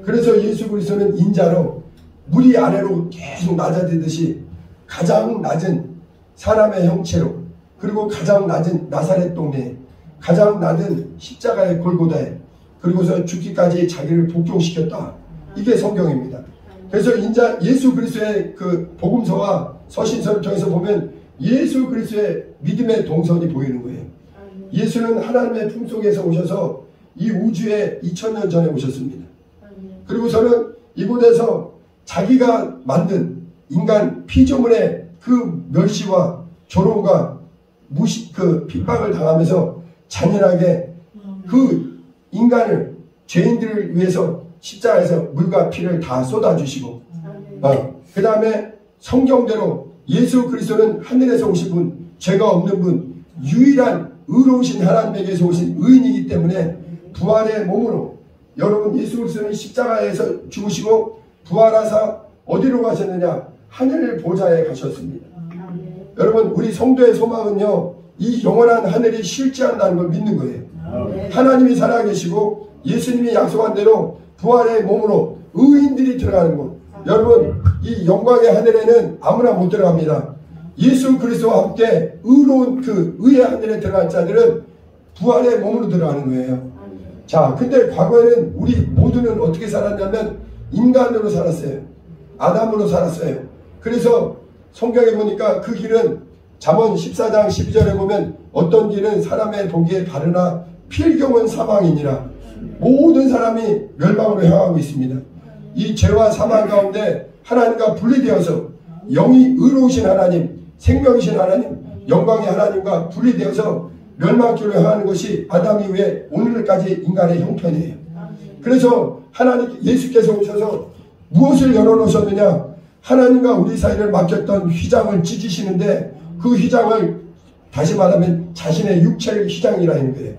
그래서 예수 그리스도는 인자로 물이 아래로 계속 낮아지듯이 가장 낮은 사람의 형체로, 그리고 가장 낮은 나사렛 동네에, 가장 낮은 십자가의 골고다에, 그리고서 죽기까지 자기를 복종시켰다. 이게 성경입니다. 그래서 인자 예수 그리스도의 그 복음서와 서신서를 통해서 보면 예수 그리스도의 믿음의 동선이 보이는 거예요. 예수는 하나님의 품속에서 오셔서 이 우주에 2000년 전에 오셨습니다. 그리고서는 이곳에서 자기가 만든 인간 피조물의 그 멸시와 조롱과 그 핍박을 당하면서 잔인하게 그 인간을, 죄인들을 위해서 십자가에서 물과 피를 다 쏟아주시고, 그 다음에 성경대로 예수 그리스도는 하늘에서 오신 분, 죄가 없는 분, 유일한 의로우신 하나님에게서 오신 의인이기 때문에 부활의 몸으로, 여러분 예수 그리스도는 십자가에서 죽으시고 부활하사 어디로 가셨느냐? 하늘 보좌에 가셨습니다. 여러분 우리 성도의 소망은요, 이 영원한 하늘이 실제한다는 걸 믿는 거예요. 하나님이 살아계시고 예수님이 약속한 대로 부활의 몸으로 의인들이 들어가는 곳. 여러분 이 영광의 하늘에는 아무나 못 들어갑니다. 예수 그리스도와 함께 의로운 그 의의 하늘에 들어간 자들은 부활의 몸으로 들어가는 거예요. 자, 근데 과거에는 우리 모두는 어떻게 살았냐면 인간으로 살았어요. 아담으로 살았어요. 그래서 성경에 보니까 그 길은 잠언 14장 12절에 보면 어떤 길은 사람의 보기에 바르나 필경은 사망이니라. 모든 사람이 멸망으로 향하고 있습니다. 이 죄와 사망 가운데 하나님과 분리되어서 영이 의로우신 하나님, 생명이신 하나님, 영광의 하나님과 분리되어서 멸망길로 향하는 것이 아담 이후에 오늘까지 인간의 형편이에요. 그래서 하나님 예수께서 오셔서 무엇을 열어놓으셨느냐? 하나님과 우리 사이를 막혔던 휘장을 찢으시는데 그 휘장을 다시 말하면 자신의 육체를 휘장이라는 거예요.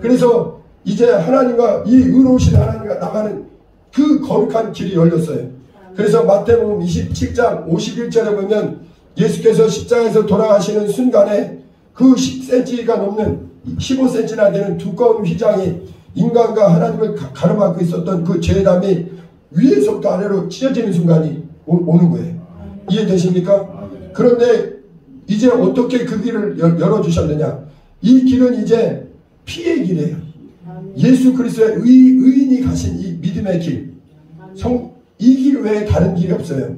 그래서 이제 하나님과 이 의로우신 하나님과 나가는 그 거룩한 길이 열렸어요. 그래서 마태복음 27장 51절에 보면 예수께서 십자가에서 돌아가시는 순간에 그 10cm가 넘는 15cm나 되는 두꺼운 휘장이 인간과 하나님을 가로막고 있었던 그 죄담이 위에서부터 아래로 찢어지는 순간이 오는 거예요. 이해되십니까? 그런데 이제 어떻게 그 길을 열어주셨느냐? 이 길은 이제 피의 길이에요. 예수 그리스도의 의인이 가신 이 믿음의 길, 이 길 외에 다른 길이 없어요.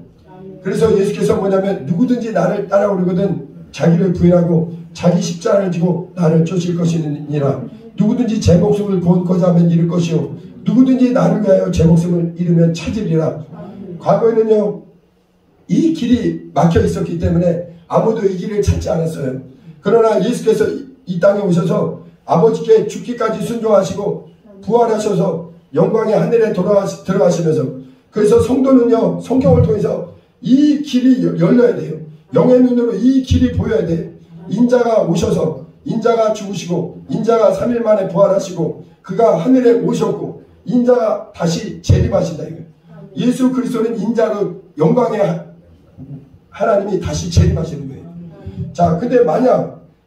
그래서 예수께서 뭐냐면 누구든지 나를 따라오려거든 자기를 부인하고 자기 십자가를 지고 나를 쫓을 것이니라. 누구든지 제 목숨을 구원코자 하면 잃을 것이요 누구든지 나를 위하여 제 목숨을 잃으면 찾으리라. 과거에는요 이 길이 막혀 있었기 때문에 아무도 이 길을 찾지 않았어요. 그러나 예수께서 이 땅에 오셔서 아버지께 죽기까지 순종하시고 부활하셔서 영광의 하늘에 들어가시면서, 그래서 성도는요 성경을 통해서 이 길이 열려야 돼요. 영의 눈으로 이 길이 보여야 돼요. 인자가 오셔서 인자가 죽으시고 인자가 3일 만에 부활하시고 그가 하늘에 오셨고 인자가 다시 재림하신다 이거예요. 예수 그리스도는 인자로 영광의 하나님이 다시 재림하시는 거예요. 자, 근데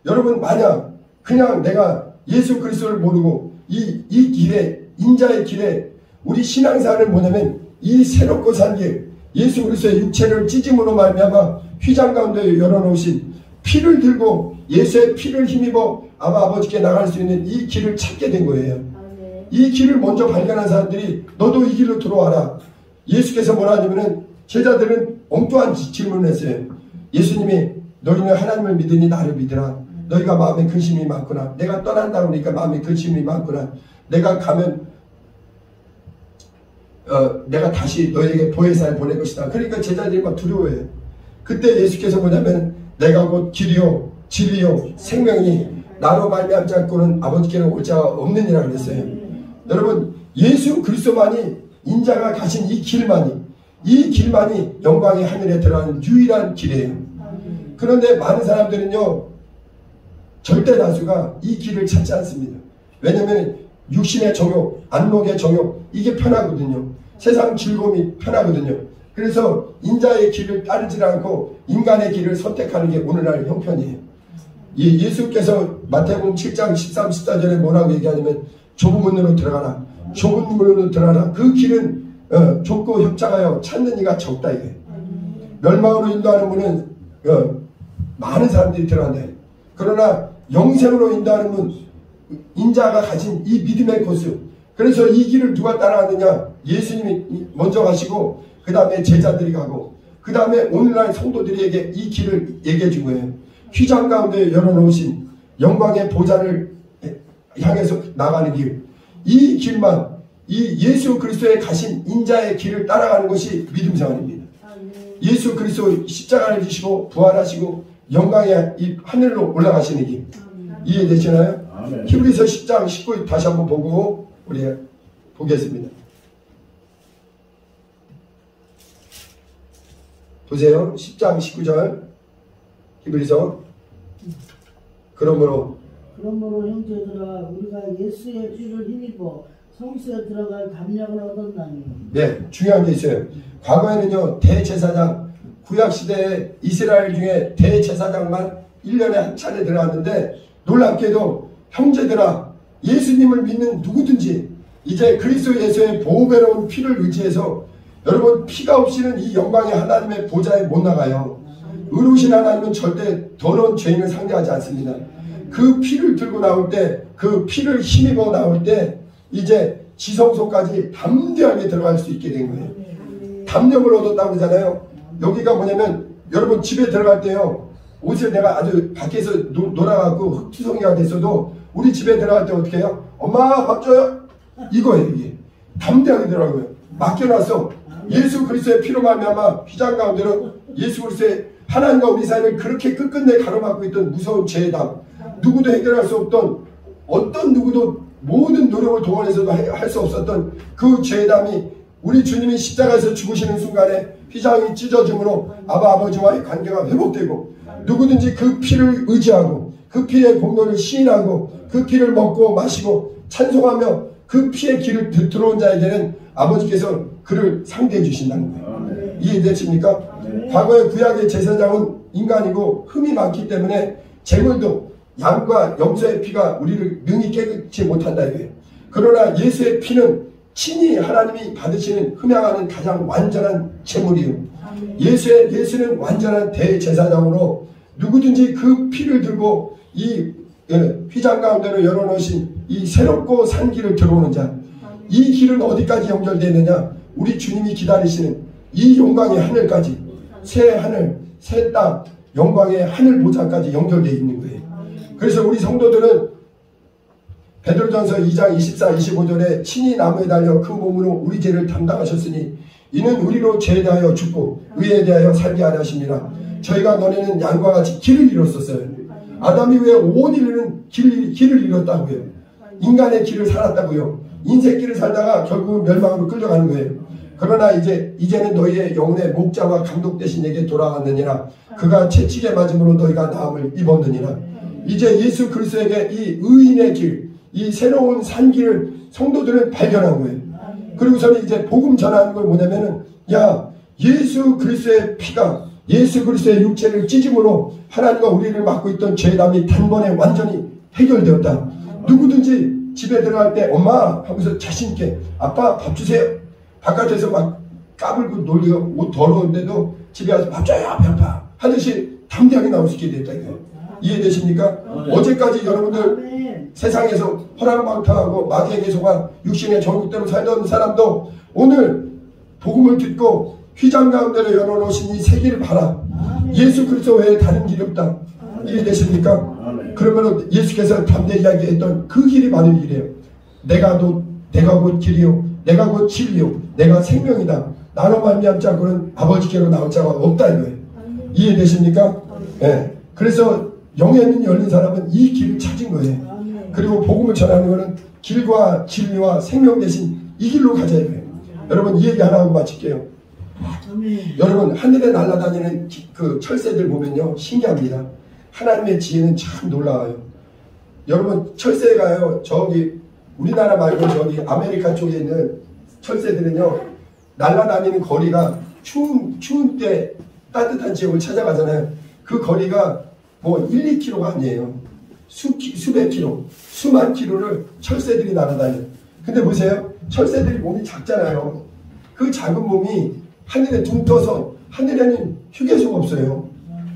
여러분 만약 그냥 내가 예수 그리스도를 모르고 이 길에, 인자의 길에 우리 신앙생활은 뭐냐면 이 새롭고 산 길, 예수 그리스도의 육체를 찢음으로 말미암아 휘장 가운데 열어놓으신 피를 들고 예수의 피를 힘입어 아버지께 나갈 수 있는 이 길을 찾게 된 거예요. 이 길을 먼저 발견한 사람들이 너도 이 길로 들어와라. 예수께서 뭐라 하냐면은 제자들은 엉뚱한 질문을 했어요. 예수님이 너희는 하나님을 믿으니 나를 믿으라. 너희가 마음에 근심이 많구나. 내가 떠난다고 하니까 마음에 근심이 많구나. 내가 가면 내가 다시 너희에게 보혜사를 보낼 것이다. 그러니까 제자들이 막 두려워해요. 그때 예수께서 뭐냐면 내가 곧 길이요 진리요 생명이 나로 말미암지 않고는 아버지께로 올 자가 없느니라 그랬어요. 여러분 예수 그리스도만이 인자가 가신 이 길만이 영광의 하늘에 들어가는 유일한 길이에요. 그런데 많은 사람들은요 절대 다수가 이 길을 찾지 않습니다. 왜냐면 육신의 정욕, 안목의 정욕 이게 편하거든요. 세상 즐거움이 편하거든요. 그래서 인자의 길을 따르지 않고 인간의 길을 선택하는 게 오늘날 형편이에요. 예수께서 마태복음 7장 13, 14절에 뭐라고 얘기하냐면 좁은 문으로 들어가라. 좁은 문으로 들어가라. 그 길은 좁고 협착하여 찾는 이가 적다 이게. 멸망으로 인도하는 문은 많은 사람들이 들어간다. 그러나 영생으로 인도하는 문, 인자가 가진 이 믿음의 코스. 그래서 이 길을 누가 따라가느냐? 예수님이 먼저 가시고 그 다음에 제자들이 가고 그 다음에 오늘날 성도들에게 이 길을 얘기해 준 거예요. 휘장 가운데 열어놓으신 영광의 보좌를 향해서 나가는 길. 이 길만 이 예수 그리스도의 가신 인자의 길을 따라가는 것이 믿음 생활입니다. 예수 그리스도 십자가를 지시고 부활하시고 영광의 이 하늘로 올라가시는 길. 이해되시나요? 히브리서 10장 19 다시 한번 보고 우리 보겠습니다. 보세요. 10장 19절 히브리서. 그러므로 형제들아 우리가 예수의 피를 힘입어 성수에 들어갈 담력을 얻었나니. 네, 중요한 게 있어요. 과거에는요 대제사장, 구약시대에 이스라엘 중에 대제사장만 1년에 한 차례 들어갔는데 놀랍게도 형제들아 예수님을 믿는 누구든지 이제 그리스도 예수의 보배로운 피를 의지해서 여러분 피가 없이는 이 영광의 하나님의 보좌에 못 나가요. 의로우신 하나님은 절대 더러운 죄인을 상대하지 않습니다. 그 피를 들고 나올 때, 그 피를 힘입어 나올 때 이제 지성소까지 담대하게 들어갈 수 있게 된 거예요. 담력을 얻었다고 그러잖아요. 여기가 뭐냐면 여러분 집에 들어갈 때요. 옷을 내가 아주 밖에서 놀아갖고 흙투성이가 됐어도 우리 집에 들어갈 때 어떻게 해요? 엄마 밥 줘요? 이거예요. 이게 담대하게 들어가고요. 맡겨놨어. 예수 그리스도의 피로 말미암아 휘장 가운데는 예수 그리스도의 하나님과 우리 사이를 그렇게 끝끝내 가로막고 있던 무서운 죄의 담, 누구도 해결할 수 없던 어떤 누구도 모든 노력을 동원해서도 할 수 없었던 그 죄의 담이 우리 주님이 십자가에서 죽으시는 순간에 휘장이 찢어짐으로 아버지와의 관계가 회복되고 누구든지 그 피를 의지하고 그 피의 공로를 시인하고 그 피를 먹고 마시고 찬송하며 그 피의 길을 들어온 자에게는 아버지께서 그를 상대해 주신다는 거예요. 이해되십니까? 과거의 구약의 제사장은 인간이고 흠이 많기 때문에 제물도 양과 염소의 피가 우리를 능히 깨끗이 못한다 이거예요. 그러나 예수의 피는 친히 하나님이 받으시는 흠양하는 가장 완전한 제물이에요. 예수는 완전한 대제사장으로 누구든지 그 피를 들고 이 휘장 가운데로 열어놓으신 이 새롭고 산 길을 들어오는 자, 이 길은 어디까지 연결되어 있느냐? 우리 주님이 기다리시는 이 영광의 하늘까지, 새 하늘, 새 땅, 영광의 하늘 보좌까지 연결되어 있는 거예요. 그래서 우리 성도들은 베드로전서 2장 24, 25절에 친히 나무에 달려 그 몸으로 우리 죄를 담당하셨으니 이는 우리로 죄에 대하여 죽고 의에 대하여 살게 하려 하심이라. 저희가 너네는 양과 같이 길을 잃었었어요. 아담 이후에 온 인류는 길을 잃었다고요. 인간의 길을 살았다고요. 인생 길을 살다가 결국 멸망으로 끌려가는 거예요. 그러나 이제는 너희의 영혼의 목자와 감독 대신 내게 돌아왔느니라. 그가 채찍에 맞음으로 너희가 나음을 입었느니라. 이제 예수 그리스도에게 이 의인의 길, 이 새로운 산 길을 성도들은 발견한 거예요. 그리고서는 이제 복음 전하는 건 뭐냐면은 예수 그리스도의 피가 예수 그리스도의 육체를 찢음으로 하나님과 우리를 막고 있던 죄담이 단번에 완전히 해결되었다. 누구든지 집에 들어갈 때 엄마 하면서 자신있게 아빠 밥 주세요. 바깥에서 막 까불고 놀리고 옷 더러운데도 집에 와서 밥 줘요 배고파 하듯이 담대하게 나올 수 있게 됐다 이거예요. 이해되십니까? 어제까지 여러분들 세상에서 허랑방탕하고 마귀에게 속아 육신의 정욕대로 살던 사람도 오늘 복음을 듣고 휘장 가운데로 열어놓으신 이 새 길을 봐라. 예수 그리스도 외에 다른 길이 없다. 이해되십니까? 그러면 예수께서 담대히 이야기했던 그 길이 바로 이 길이에요. 내가 곧 길이요 내가 곧 진리요 내가 생명이다. 나로 말미암지 않고는 아버지께로 나올 자가 없다 이거예요. 이해되십니까? 네. 그래서 영의 눈이 열린 사람은 이 길을 찾은 거예요. 그리고 복음을 전하는 것은 길과 진리와 생명 대신 이 길로 가자 이거예요. 여러분 이 얘기 하나 하고 마칠게요. 여러분 하늘에 날아다니는 그 철새들 보면요 신기합니다. 하나님의 지혜는 참 놀라워요. 여러분 철새에 가요. 저기 우리나라 말고 저기 아메리카 쪽에 있는 철새들은요, 날아다니는 거리가 추운 때 따뜻한 지역을 찾아가잖아요. 그 거리가 뭐 1, 2km가 아니에요. 수백 킬로, 수만 킬로를 철새들이 날아다녀요. 근데 보세요. 철새들이 몸이 작잖아요. 그 작은 몸이 하늘에 둥 떠서, 하늘에는 휴게소가 없어요.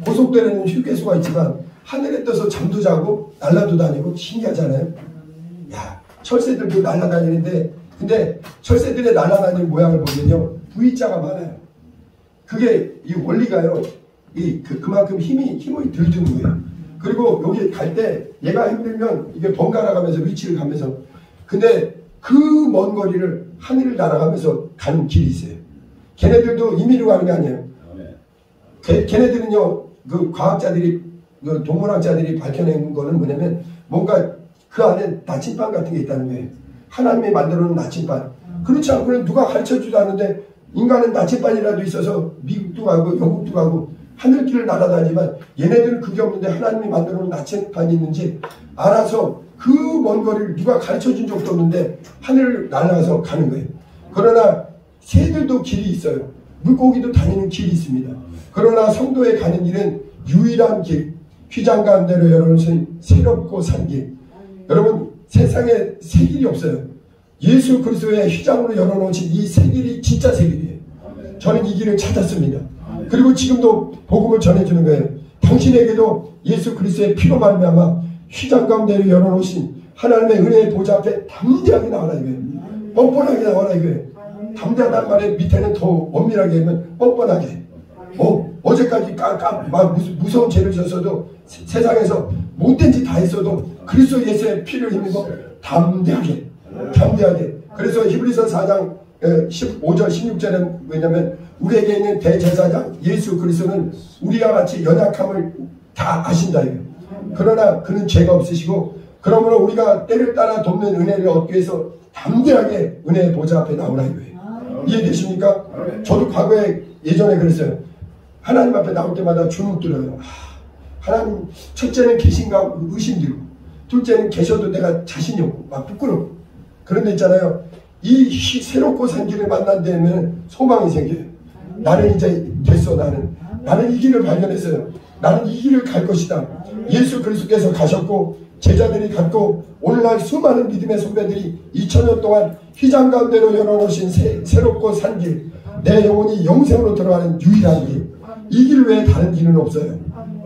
고속도로에는 휴게소가 있지만 하늘에 떠서 잠도 자고 날아도 다니고 신기하잖아요. 야, 철새들도 날아다니는데, 근데 철새들의 날아다니는 모양을 보면요, V자가 많아요. 그게 이 원리가요, 그만큼 힘을 덜 드는 거예요. 그리고 여기 갈 때 얘가 힘들면 이게 번갈아 가면서 위치를 가면서, 근데 그 먼 거리를 하늘을 날아가면서 가는 길이 있어요. 걔네들도 임의로 가는 게 아니에요. 걔네들은요, 그 과학자들이, 그 동물학자들이 밝혀낸 거는 뭐냐면, 뭔가 그 안에 나침반 같은 게 있다는 거예요. 하나님이 만들어 놓은 나침반. 그렇지 않고는 누가 가르쳐주지도 않는데, 인간은 나침반이라도 있어서 미국도 가고 영국도 가고 하늘길을 날아다니지만, 얘네들은 그게 없는데 하나님이 만들어 놓은 나침반이 있는지 알아서 그 먼 거리를 누가 가르쳐준 적도 없는데 하늘을 날아가서 가는 거예요. 그러나 새들도 길이 있어요. 물고기도 다니는 길이 있습니다. 그러나 성도에 가는 길은 유일한 길, 휘장 가운데로 열어놓은 새롭고 산 길. 여러분, 세상에 새 길이 없어요. 예수 그리스도의 휘장으로 열어놓으신 이 새 길이 진짜 새 길이에요. 저는 이 길을 찾았습니다. 그리고 지금도 복음을 전해주는 거예요. 당신에게도 예수 그리스도의 피로 말미암아 휘장 가운데로 열어놓으신 하나님의 은혜의 보좌 앞에 담대하게 나와라 이거예요. 뻔뻔하게 나와라 이거예요. 담대하단 말에 밑에는 더 엄밀하게 하면 뻔뻔하게. 어제까지 막 무서운 죄를 졌어도, 세상에서 못된 짓 다 했어도 그리스도 예수의 피를 힘입어 담대하게. 그래서 히브리서 4장 15절 16절은 뭐냐면, 우리에게 있는 대제사장 예수 그리스도는 우리와 같이 연약함을 다 아신다 이거예요. 그러나 그는 죄가 없으시고, 그러므로 우리가 때를 따라 돕는 은혜를 얻기 위해서 담대하게 은혜의 보좌 앞에 나오라 이거예요. 이해되십니까? 저도 과거에 예전에 그랬어요. 하나님 앞에 나올 때마다 주눅 들어요. 하나님, 첫째는 계신가 의심 들고, 둘째는 계셔도 내가 자신이 없고 막 부끄럽고. 그런데 있잖아요, 이 새롭고 산 길을 만난 데에는 소망이 생겨요. 나는 이제 됐어. 나는 이 길을 발견했어요. 나는 이 길을 갈 것이다. 예수 그리스도께서 가셨고 제자들이 갔고, 오늘날 수많은 믿음의 선배들이 2000년 동안 휘장 가운데로 열어놓으신 새롭고 산 길, 내 영혼이 영생으로 들어가는 유일한 길, 이 길 외에 다른 길은 없어요.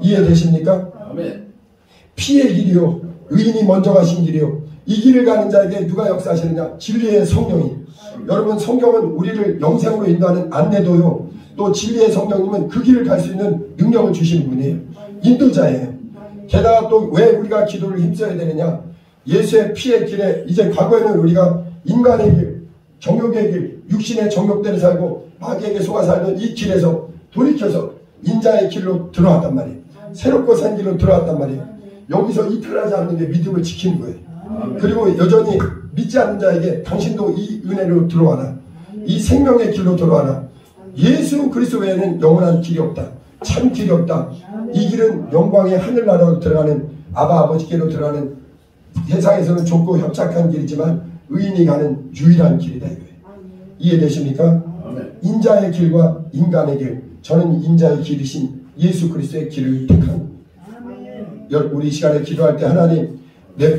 이해되십니까? 피의 길이요, 의인이 먼저 가신 길이요, 이 길을 가는 자에게 누가 역사하시느냐? 진리의 성령이. 여러분, 성경은 우리를 영생으로 인도하는 안내도요, 또 진리의 성령님은 그 길을 갈 수 있는 능력을 주시는 분이에요. 인도자예요. 게다가 또 왜 우리가 기도를 힘써야 되느냐? 예수의 피의 길에, 이제 과거에는 우리가 인간의 길, 정욕의 길, 육신의 정욕대로 살고 마귀에게 속아 살던 이 길에서 돌이켜서 인자의 길로 들어왔단 말이에요. 새롭고 산 길로 들어왔단 말이에요. 여기서 이탈하지 않는 게 믿음을 지키는 거예요. 그리고 여전히 믿지 않는 자에게 당신도 이 은혜로 들어와라. 이 생명의 길로 들어와라. 예수 그리스도 외에는 영원한 길이 없다. 참 길이 없다. 이 길은 영광의 하늘나라로 들어가는, 아바 아버지께로 들어가는, 세상에서는 좁고 협착한 길이지만 의인이 가는 유일한 길이다 이거예요. 이해되십니까? 인자의 길과 인간의 길, 저는 인자의 길이신 예수 그리스도의 길을 택합니다. 우리 이 시간에 기도할 때 하나님,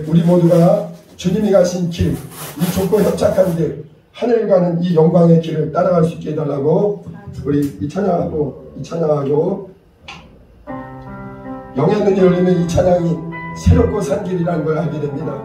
우리 모두가 주님이 가신 길, 이 좁고 협착한 길, 하늘 가는 이 영광의 길을 따라갈 수 있게 해달라고 우리 이 찬양하고 영의 눈이 열리면 이 찬양이 새롭고 산 길이라는 걸 알게 됩니다.